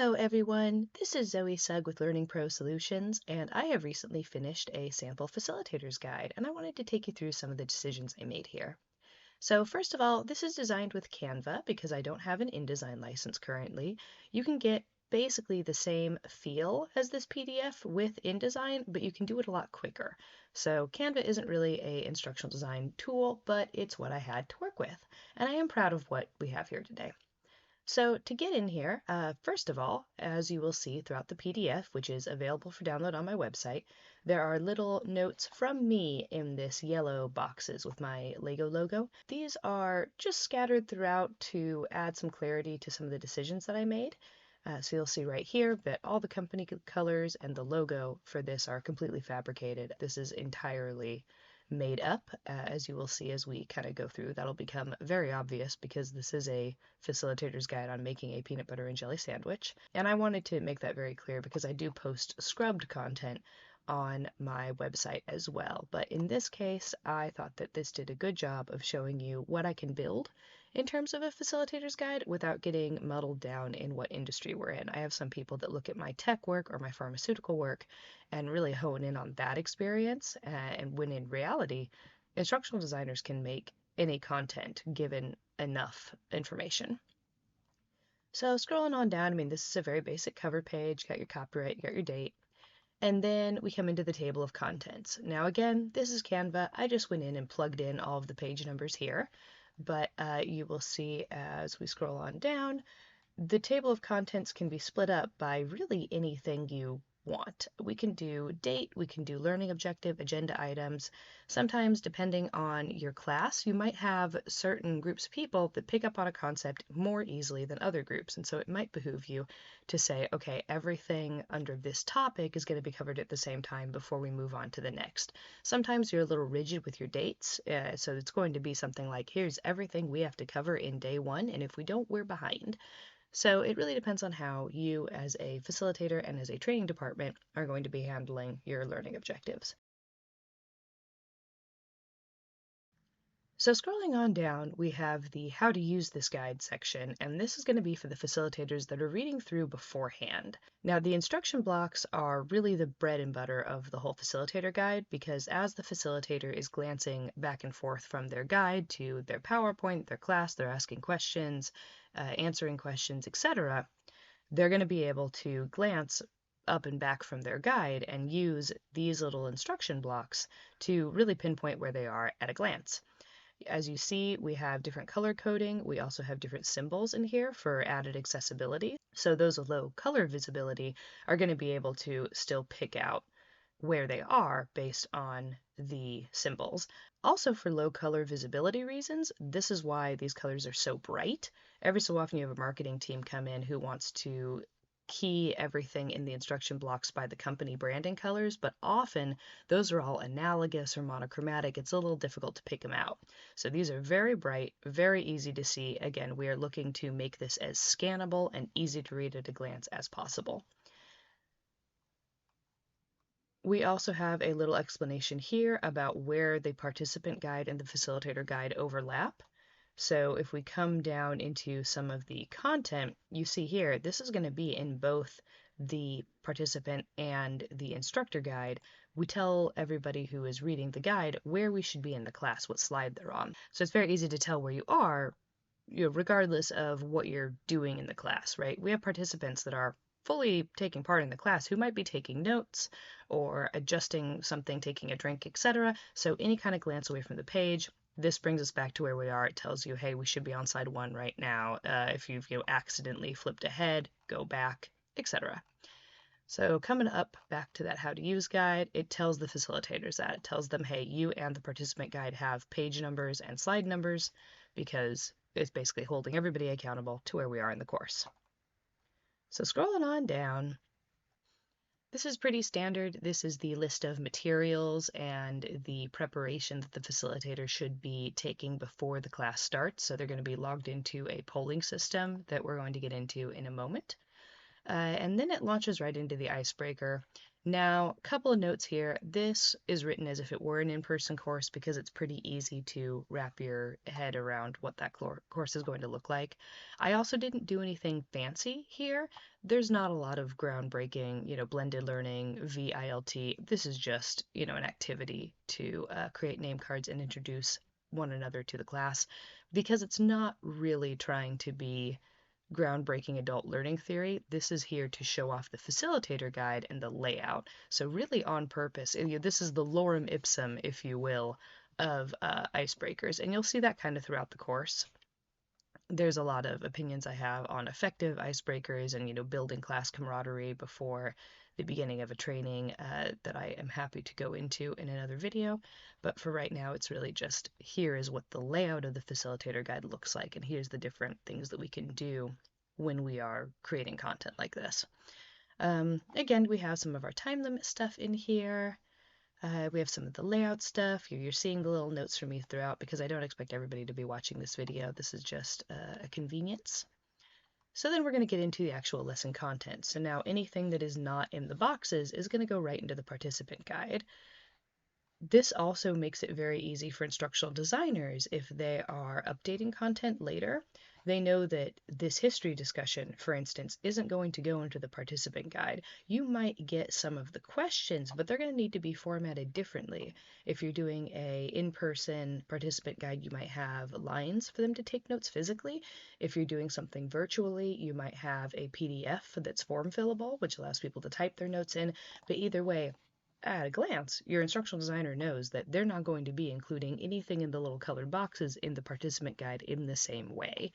Hello everyone, this is Zoe Sugg with LearningPro-Solutions, and I have recently finished a sample facilitators guide, and I wanted to take you through some of the decisions I made here. So first of all, this is designed with Canva because I don't have an InDesign license currently. You can get basically the same feel as this PDF with InDesign, but you can do it a lot quicker. So Canva isn't really an instructional design tool, but it's what I had to work with, and I am proud of what we have here today. So to get in here, first of all, as you will see throughout the PDF, which is available for download on my website, there are little notes from me in this yellow boxes with my Lego logo. These are just scattered throughout to add some clarity to some of the decisions that I made. So you'll see right here that all the company colors and the logo for this are completely fabricated. This is entirely made up, as you will see as we kind of go through. That'll become very obvious because this is a facilitator's guide on making a peanut butter and jelly sandwich. And I wanted to make that very clear because I do post scrubbed content on my website as well. But in this case, I thought that this did a good job of showing you what I can build in terms of a facilitator's guide without getting muddled down in what industry we're in. I have some people that look at my tech work or my pharmaceutical work and really hone in on that experience. And when in reality, instructional designers can make any content given enough information. So scrolling on down, I mean, this is a very basic cover page. You got your copyright, you got your date. And then we come into the table of contents. Now again, this is Canva. I just went in and plugged in all of the page numbers here. But you will see as we scroll on down, the table of contents can be split up by really anything you want. We can do date, we can do learning objective, agenda items. Sometimes, depending on your class, you might have certain groups of people that pick up on a concept more easily than other groups. And so it might behoove you to say, okay, everything under this topic is going to be covered at the same time before we move on to the next. Sometimes you're a little rigid with your dates. So it's going to be something like, here's everything we have to cover in day one. And if we don't, we're behind. So it really depends on how you as a facilitator and as a training department are going to be handling your learning objectives. So scrolling on down, we have the how to use this guide section, and this is going to be for the facilitators that are reading through beforehand. Now the instruction blocks are really the bread and butter of the whole facilitator guide because as the facilitator is glancing back and forth from their guide to their PowerPoint, their class, they're asking questions, answering questions, etc., they're going to be able to glance up and back from their guide and use these little instruction blocks to really pinpoint where they are at a glance. As you see, we have different color coding. We also have different symbols in here for added accessibility. So those with low color visibility are going to be able to still pick out where they are based on the symbols. Also for low color visibility reasons, this is why these colors are so bright. Every so often you have a marketing team come in who wants to key everything in the instruction blocks by the company branding colors, but often those are all analogous or monochromatic. It's a little difficult to pick them out. So these are very bright, very easy to see. Again, we are looking to make this as scannable and easy to read at a glance as possible. We also have a little explanation here about where the participant guide and the facilitator guide overlap. So if we come down into some of the content, you see here, this is going to be in both the participant and the instructor guide. We tell everybody who is reading the guide where we should be in the class, what slide they're on. So it's very easy to tell where you are, regardless of what you're doing in the class, right? We have participants that are fully taking part in the class who might be taking notes or adjusting something, taking a drink, etc. So any kind of glance away from the page, this brings us back to where we are. It tells you, hey, we should be on slide 1 right now. If you've accidentally flipped ahead, go back, etc. So coming up back to that how to use guide, it tells the facilitators that. It tells them, hey, you and the participant guide have page numbers and slide numbers because it's basically holding everybody accountable to where we are in the course. So scrolling on down, this is pretty standard. This is the list of materials and the preparation that the facilitator should be taking before the class starts. So they're going to be logged into a polling system that we're going to get into in a moment. And then it launches right into the icebreaker. Now, a couple of notes here. This is written as if it were an in-person course because it's pretty easy to wrap your head around what that course is going to look like. I also didn't do anything fancy here. There's not a lot of groundbreaking, blended learning, VILT. This is just, an activity to create name cards and introduce one another to the class because it's not really trying to be groundbreaking adult learning theory. This is here to show off the facilitator guide and the layout. So really on purpose. This is the lorem ipsum, if you will, of icebreakers. And you'll see that kind of throughout the course. There's a lot of opinions I have on effective icebreakers and, building class camaraderie before the beginning of a training that I am happy to go into in another video. But for right now, it's really just here is what the layout of the facilitator guide looks like, and here's the different things that we can do when we are creating content like this. Again, we have some of our time limit stuff in here. We have some of the layout stuff. You're seeing the little notes from me throughout because I don't expect everybody to be watching this video. This is just a convenience. So then we're going to get into the actual lesson content. So now anything that is not in the boxes is going to go right into the participant guide. This also makes it very easy for instructional designers if they are updating content later. They know that this history discussion, for instance, isn't going to go into the participant guide. You might get some of the questions, but they're going to need to be formatted differently. If you're doing a in-person participant guide, you might have lines for them to take notes physically. If you're doing something virtually, you might have a PDF that's form fillable, which allows people to type their notes in. But either way, at a glance, your instructional designer knows that they're not going to be including anything in the little colored boxes in the participant guide in the same way.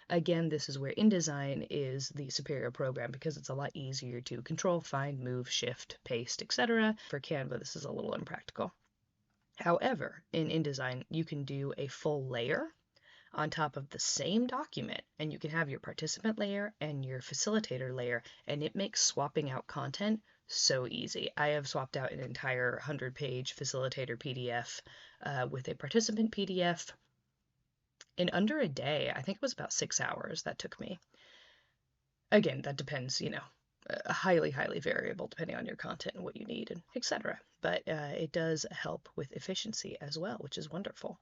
Again, this is where InDesign is the superior program because it's a lot easier to control, find, move, shift, paste, etc. For Canva, this is a little impractical. However, in InDesign, you can do a full layer on top of the same document, and you can have your participant layer and your facilitator layer, and it makes swapping out content so easy. I have swapped out an entire 100-page facilitator PDF with a participant PDF in under a day. I think it was about 6 hours that took me. Again, that depends, highly, highly variable depending on your content and what you need, and etc. But it does help with efficiency as well, which is wonderful.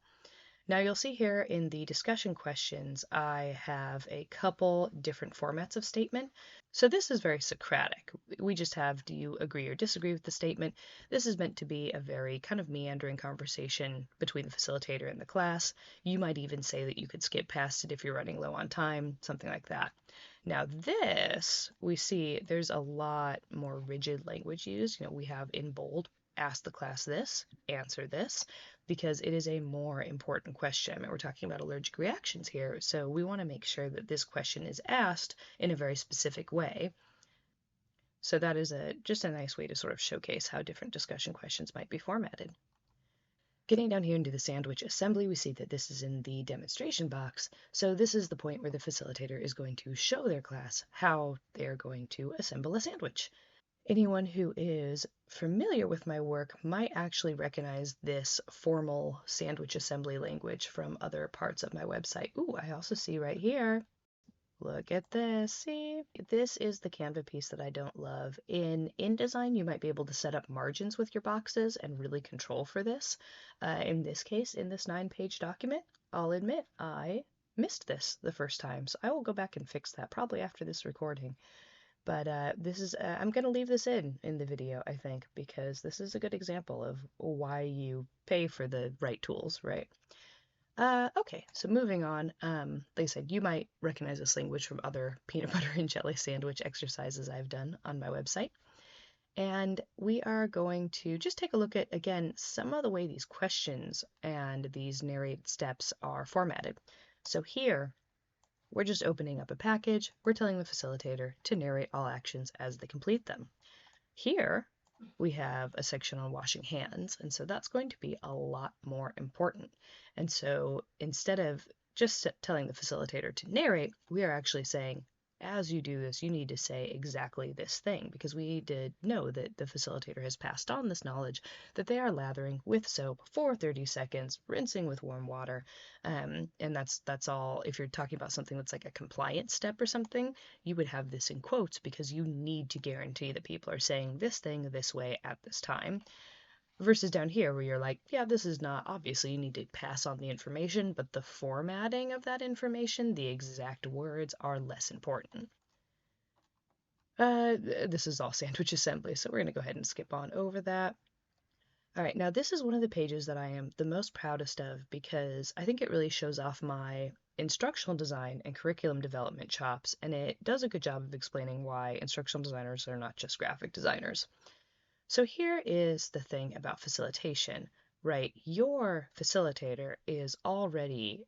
Now you'll see here in the discussion questions, I have a couple different formats of statement. So this is very Socratic. We just have, do you agree or disagree with the statement? This is meant to be a very kind of meandering conversation between the facilitator and the class. You might even say that you could skip past it if you're running low on time, something like that. Now this, we see there's a lot more rigid language used. We have in bold, ask the class this, answer this, because it is a more important question. I mean, we're talking about allergic reactions here, so we want to make sure that this question is asked in a very specific way. So that is just a nice way to sort of showcase how different discussion questions might be formatted. Getting down here into the sandwich assembly, we see that this is in the demonstration box. So this is the point where the facilitator is going to show their class how they're going to assemble a sandwich. Anyone who is familiar with my work might actually recognize this formal sandwich assembly language from other parts of my website. Ooh, I also see right here. Look at this. See, this is the Canva piece that I don't love. In InDesign, you might be able to set up margins with your boxes and really control for this. In this case, in this 9-page document, I'll admit I missed this the first time, so I will go back and fix that probably after this recording. But this is, I'm going to leave this in the video, I think, because this is a good example of why you pay for the right tools, right? Okay, so moving on, like I said, you might recognize this language from other peanut butter and jelly sandwich exercises I've done on my website. And we are going to just take a look at, again, some of the way these questions and these narrated steps are formatted. So here, we're just opening up a package. We're telling the facilitator to narrate all actions as they complete them. Here, we have a section on washing hands, and so that's going to be a lot more important. And so instead of just telling the facilitator to narrate, we are actually saying, as you do this, you need to say exactly this thing, because we need to know that the facilitator has passed on this knowledge, that they are lathering with soap for 30 seconds, rinsing with warm water. And that's all. If you're talking about something that's like a compliance step or something, you would have this in quotes because you need to guarantee that people are saying this thing this way at this time. Versus down here where you're like, yeah, this is not, obviously you need to pass on the information, but the formatting of that information, the exact words, are less important. This is all sandwich assembly, so we're going to go ahead and skip on over that. All right, now this is one of the pages that I am the most proudest of because I think it really shows off my instructional design and curriculum development chops, and it does a good job of explaining why instructional designers are not just graphic designers. So here is the thing about facilitation, right? Your facilitator is already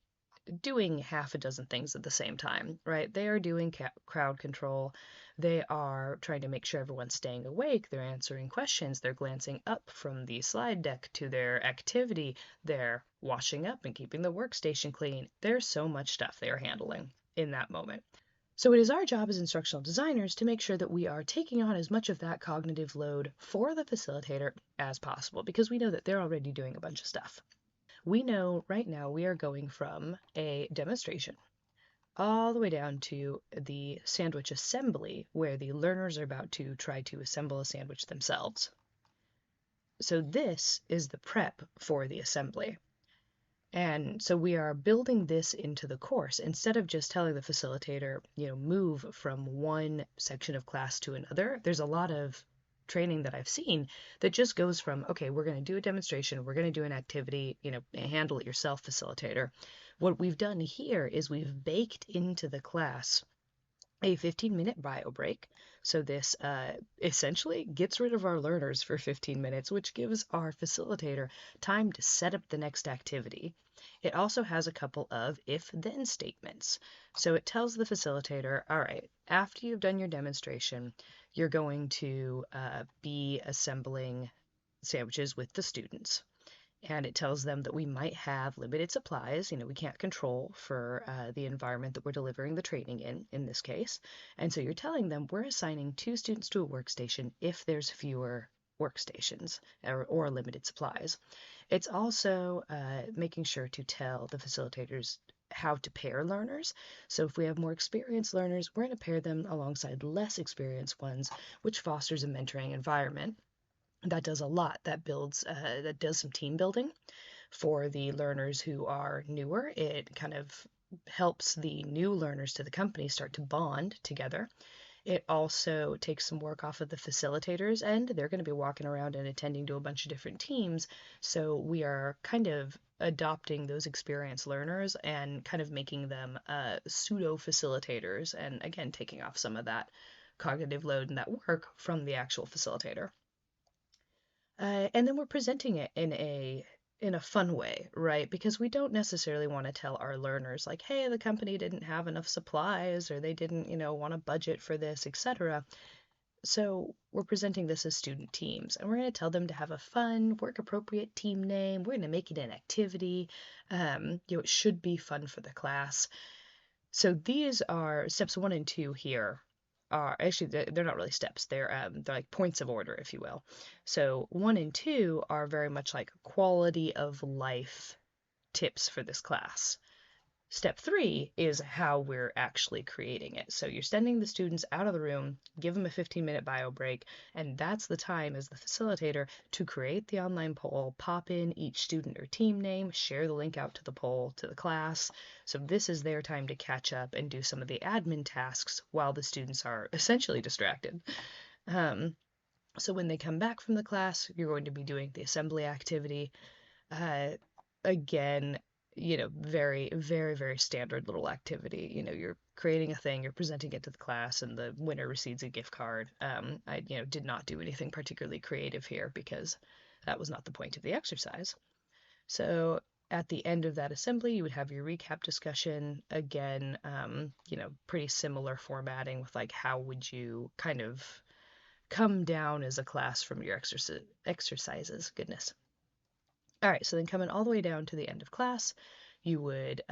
doing half a dozen things at the same time, right? They are doing crowd control. They are trying to make sure everyone's staying awake. They're answering questions. They're glancing up from the slide deck to their activity. They're washing up and keeping the workstation clean. There's so much stuff they are handling in that moment. So it is our job as instructional designers to make sure that we are taking on as much of that cognitive load for the facilitator as possible, because we know that they're already doing a bunch of stuff. We know right now we are going from a demonstration all the way down to the sandwich assembly, where the learners are about to try to assemble a sandwich themselves. So this is the prep for the assembly. And so we are building this into the course instead of just telling the facilitator, move from one section of class to another. There's a lot of training that I've seen that just goes from, okay, we're going to do a demonstration, we're going to do an activity, handle it yourself, facilitator. What we've done here is we've baked into the class a 15-minute bio break. So this essentially gets rid of our learners for 15 minutes, which gives our facilitator time to set up the next activity. It also has a couple of if-then statements. So it tells the facilitator, all right, after you've done your demonstration, you're going to be assembling sandwiches with the students. And it tells them that we might have limited supplies. We can't control for the environment that we're delivering the training in this case. And so you're telling them we're assigning 2 students to a workstation if there's fewer workstations or limited supplies. It's also making sure to tell the facilitators how to pair learners. So if we have more experienced learners, we're going to pair them alongside less experienced ones, which fosters a mentoring environment. That does a lot. That does some team building for the learners who are newer. It kind of helps the new learners to the company start to bond together. It also takes some work off of the facilitators, and they're going to be walking around and attending to a bunch of different teams. So we are kind of adopting those experienced learners and kind of making them pseudo facilitators, and again, taking off some of that cognitive load and that work from the actual facilitator. And then we're presenting it in a fun way, right? Because we don't necessarily want to tell our learners like, hey, the company didn't have enough supplies or they didn't, want a budget for this, etc. So we're presenting this as student teams, and we're going to tell them to have a fun, work-appropriate team name. We're going to make it an activity. It should be fun for the class. So these are steps 1 and 2 here. Are actually, they're not really steps. They're like points of order, if you will. So 1 and 2 are very much like quality of life tips for this class. Step 3 is how we're actually creating it. So you're sending the students out of the room, give them a 15-minute bio break, and that's the time as the facilitator to create the online poll, pop in each student or team name, share the link out to the poll to the class. So this is their time to catch up and do some of the admin tasks while the students are essentially distracted. So when they come back from the class, you're going to be doing the assembly activity. Again, very, very, very standard little activity. You're creating a thing, you're presenting it to the class, and the winner receives a gift card. I, did not do anything particularly creative here because that was not the point of the exercise. So at the end of that assembly, you would have your recap discussion. Again, pretty similar formatting with like, how would you kind of come down as a class from your exercises. Goodness. All right, so then coming all the way down to the end of class, you would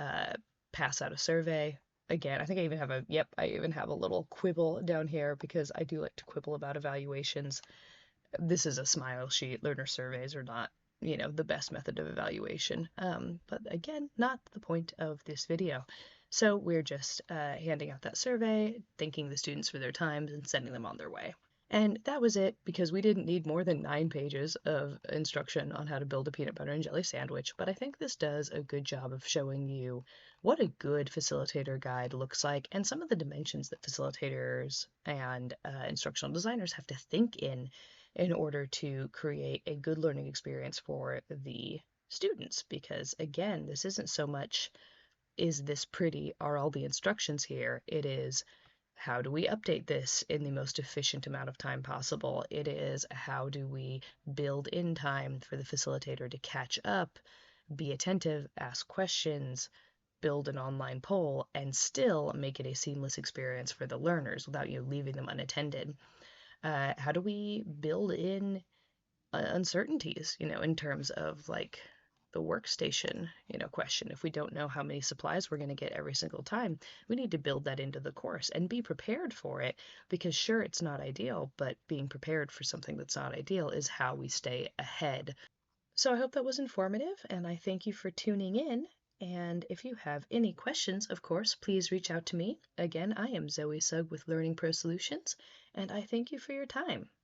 pass out a survey. again, I think I even have I even have a little quibble down here because I do like to quibble about evaluations. This is a smile sheet. Learner surveys are not, the best method of evaluation. But again, not the point of this video. So we're just handing out that survey, thanking the students for their time, and sending them on their way. And that was it because we didn't need more than 9 pages of instruction on how to build a peanut butter and jelly sandwich. But I think this does a good job of showing you what a good facilitator guide looks like and some of the dimensions that facilitators and instructional designers have to think in order to create a good learning experience for the students. Because again, this isn't so much, is this pretty? Are all the instructions here? It is, how do we update this in the most efficient amount of time possible? It is, how do we build in time for the facilitator to catch up, be attentive, ask questions, build an online poll, and still make it a seamless experience for the learners without you leaving them unattended? How do we build in uncertainties, in terms of like the workstation, question. If we don't know how many supplies we're going to get every single time, we need to build that into the course and be prepared for it because sure, it's not ideal, but being prepared for something that's not ideal is how we stay ahead. So I hope that was informative and I thank you for tuning in. And if you have any questions, of course, please reach out to me. Again, I am Zoe Sugg with Learning Pro Solutions, and I thank you for your time.